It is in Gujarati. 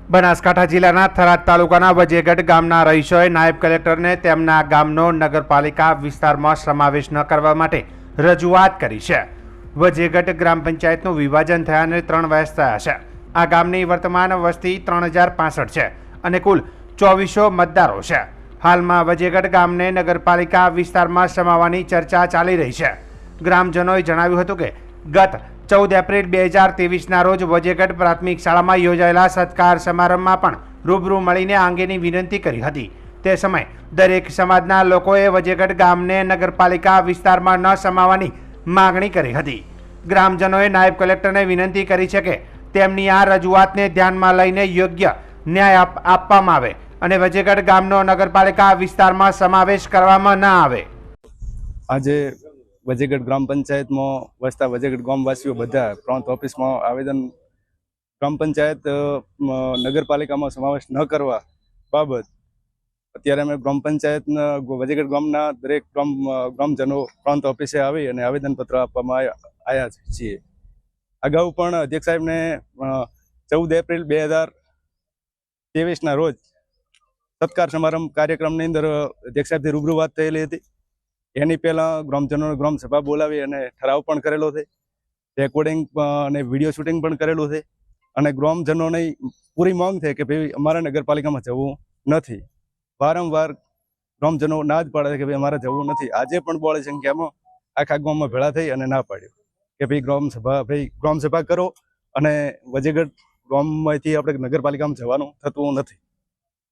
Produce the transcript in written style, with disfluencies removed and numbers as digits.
બનાસકાંઠા જિલ્લાના થરાદ તાલુકાના વજેગઢ ગામના રહીશોએ નાયબ કલેક્ટરને તેમના ગામનો નગરપાલિકા વિસ્તારમાં સમાવેશ ન કરવા માટે રજૂઆત કરી છે। વજેગઢ ગ્રામ પંચાયતનું વિભાજન થયાને 3 વર્ષ થયા છે। આ ગામની વર્તમાન વસ્તી 3065 છે અને કુલ 2400 મતદારો છે। હાલમાં વજેગઢ ગામને નગરપાલિકા વિસ્તારમાં સમાવવાની ચર્ચા ચાલી રહી છે। ગ્રામજનોએ જણાવ્યું હતું કે ગત 14 એપ્રિલ 2023ના રોજ વજેગઢ પ્રાથમિક શાળામાં યોજાયેલા સત્કાર સમારંભમાં પણ રૂબરૂ મળીને આ અંગેની વિનંતી કરી હતી। તે સમયે દરેક સમાજના લોકોએ વજેગઢ ગામને નગરપાલિકા વિસ્તારમાં ન સમાવવાની માગણી કરી હતી। ગ્રામજનોએ નાયબ કલેક્ટરને વિનંતી કરી છે કે તેમની આ રજૂઆતને ધ્યાનમાં લઈને યોગ્ય ન્યાય આપવામાં આવે અને વજેગઢ ગામનો નગરપાલિકા વિસ્તારમાં સમાવેશ કરવામાં ન આવે। આજે વજેગઢ ગ્રામ પંચાયતમાં વસતા વજેગઢ ગામવાસીઓ બધા પ્રાંત ઓફિસમાં આવેદન ગ્રામ પંચાયત નગરપાલિકામાં સમાવેશ ન કરવા બાબત અત્યારે અમે ગ્રામ પંચાયતના વજેગઢ ગામના દરેક ગ્રામજનો પ્રાંત ઓફિસે આવી અને આવેદનપત્ર આપવામાં આવ્યા છીએ। અગાઉ પણ અધ્યક્ષ સાહેબને 14 એપ્રિલ 2023ના રોજ સત્કાર સમારંભ કાર્યક્રમની અંદર અધ્યક્ષ સાહેબથી રૂબરૂ વાત થયેલી હતી। એની પહેલાં ગ્રામજનોને ગ્રામસભા બોલાવી અને ઠરાવ પણ કરેલો છે, રેકોર્ડિંગ અને વિડીયો શૂટિંગ પણ કરેલું છે અને ગ્રામજનોની પૂરી માંગ છે કે ભાઈ અમારે નગરપાલિકામાં જવું નથી। વારંવાર ગ્રામજનો ના જ પાડે કે ભાઈ અમારે જવું નથી। આજે પણ બોળી સંખ્યામાં આખા ગામમાં ભેળા થઈ અને ના પાડ્યું કે ભાઈ ગ્રામસભા કરો અને વજેગઢ ગામમાંથી આપણે નગરપાલિકામાં જવાનું થતું નથી।